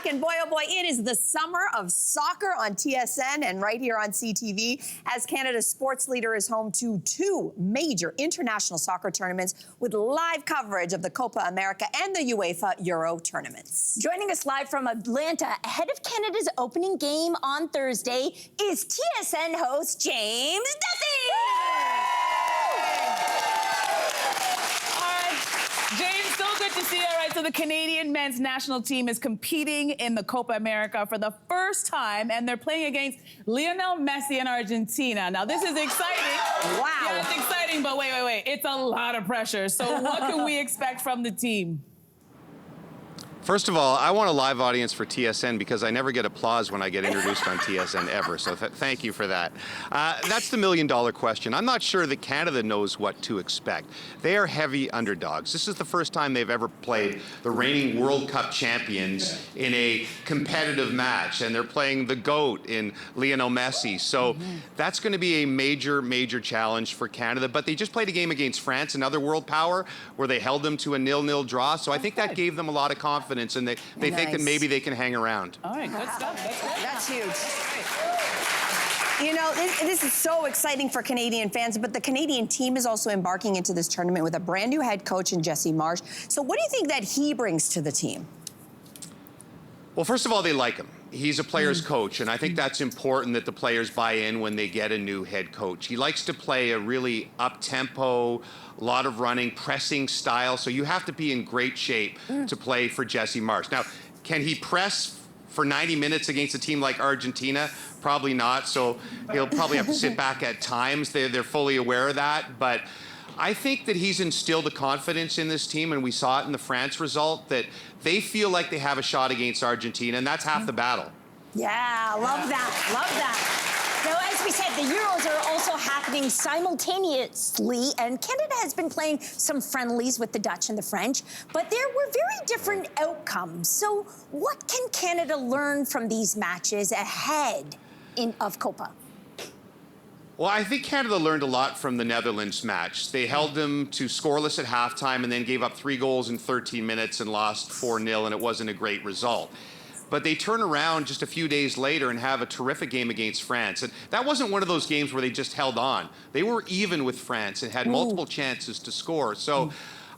back, and boy, oh boy, it is the summer of soccer on TSN and right here on CTV, as Canada's sports leader is home to two major international soccer tournaments with live coverage of the Copa America and the UEFA Euro tournaments. Joining us live from Atlanta ahead of Canada's opening game on Thursday is TSN host James Duthie. James, so good to see you. All right, so the Canadian men's national team is competing in the Copa America for the first time, and they're playing against Lionel Messi and Argentina. Now, this is exciting. Wow. Yeah, it's exciting, but wait. It's a lot of pressure. So what can we expect from the team? First of all, I want a live audience for TSN because I never get applause when I get introduced on TSN ever, so thank you for that. That's the million-dollar question. I'm not sure that Canada knows what to expect. They are heavy underdogs. This is the first time they've ever played the reigning World Cup champions in a competitive match, and they're playing the GOAT in Lionel Messi. So that's going to be a major, major challenge for Canada. But they just played a game against France, another world power, where they held them to a 0-0 draw. So I think that gave them a lot of confidence. And they think that maybe they can hang around. All right, good stuff. That's huge. You know, this is so exciting for Canadian fans, but the Canadian team is also embarking into this tournament with a brand new head coach in Jesse Marsch. So what do you think that he brings to the team? Well, first of all, they like him. He's a player's coach, and I think that's important that the players buy in when they get a new head coach. He likes to play a really up-tempo, a lot of running, pressing style, so you have to be in great shape to play for Jesse Marsch. Now, can he press for 90 minutes against a team like Argentina? Probably not, so he'll probably have to sit back at times. They're fully aware of that, but I think that he's instilled a confidence in this team, and we saw it in the France result, that they feel like they have a shot against Argentina, and that's half the battle. Yeah, love that, love that. Now, as we said, the Euros are also happening simultaneously, and Canada has been playing some friendlies with the Dutch and the French, but there were very different outcomes. So what can Canada learn from these matches ahead of Copa? Well, I think Canada learned a lot from the Netherlands match. They held them to scoreless at halftime and then gave up 3 goals in 13 minutes and lost 4-0, and it wasn't a great result. But they turn around just a few days later and have a terrific game against France. And that wasn't one of those games where they just held on. They were even with France and had multiple chances to score. So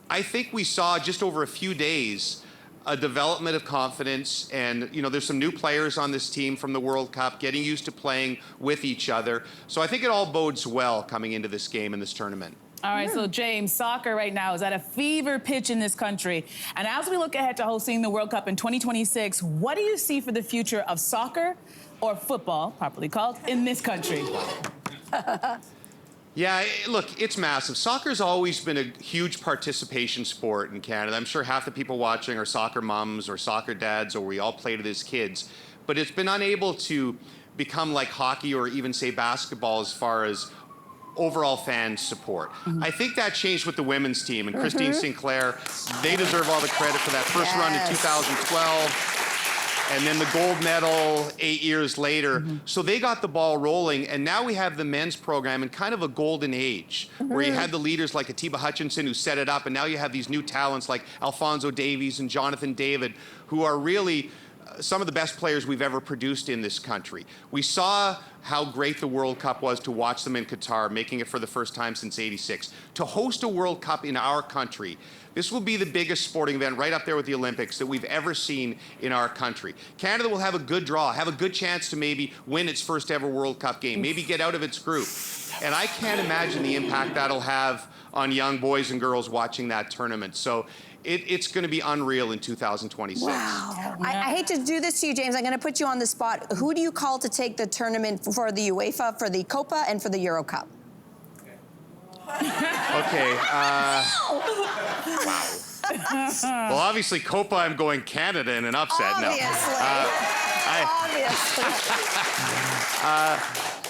I think we saw just over a few days a development of confidence, and you know, there's some new players on this team from the World Cup getting used to playing with each other. So I think it all bodes well coming into this game and this tournament. All right, so James, soccer right now is at a fever pitch in this country. And as we look ahead to hosting the World Cup in 2026, what do you see for the future of soccer, or football, properly called, in this country? Yeah, look, it's massive. Soccer's always been a huge participation sport in Canada. I'm sure half the people watching are soccer moms or soccer dads, or we all played it as kids. But it's been unable to become like hockey or even, say, basketball as far as overall fan support. I think that changed with the women's team, and Christine Sinclair, they deserve all the credit for that first run in 2012. And then the gold medal 8 years later. So they got the ball rolling, and now we have the men's program in kind of a golden age, where you had the leaders like Atiba Hutchinson who set it up, and now you have these new talents like Alphonso Davies and Jonathan David, who are really some of the best players we've ever produced in this country. We saw how great the World Cup was to watch them in Qatar, making it for the first time since '86. To host a World Cup in our country, this will be the biggest sporting event, right up there with the Olympics, that we've ever seen in our country. Canada will have a good draw, have a good chance to maybe win its first ever World Cup game, maybe get out of its group. And I can't imagine the impact that'll have on young boys and girls watching that tournament. So it's going to be unreal in 2026. Wow. I hate to do this to you, James. I'm going to put you on the spot. Who do you call to take the tournament for the UEFA, for the Copa, and for the Euro Cup? Okay. Wow. Well, obviously, Copa, I'm going Canada in an upset. Obviously. Obviously.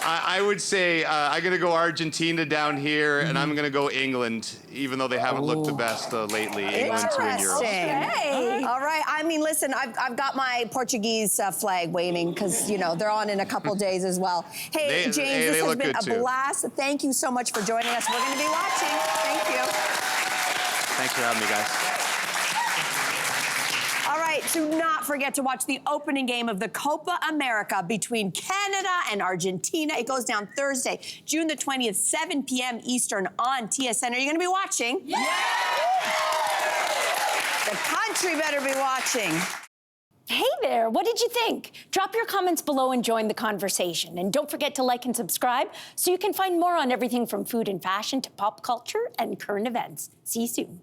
I would say I'm going to go Argentina down here, and I'm going to go England, even though they haven't looked the best lately. England to win Europe. Okay. All right. I mean, listen, I've got my Portuguese flag waving because, you know, they're on in a couple days as well. Hey, James, this has been a blast. Thank you so much for joining us. We're going to be watching. Thank you. Thanks for having me, guys. All right. right, do not forget to watch the opening game of the Copa America between Canada and Argentina. It goes down Thursday, June the 20th, 7 p.m. Eastern on TSN. Are you going to be watching? Yeah! The country better be watching. Hey there, what did you think? Drop your comments below and join the conversation. And don't forget to like and subscribe so you can find more on everything from food and fashion to pop culture and current events. See you soon.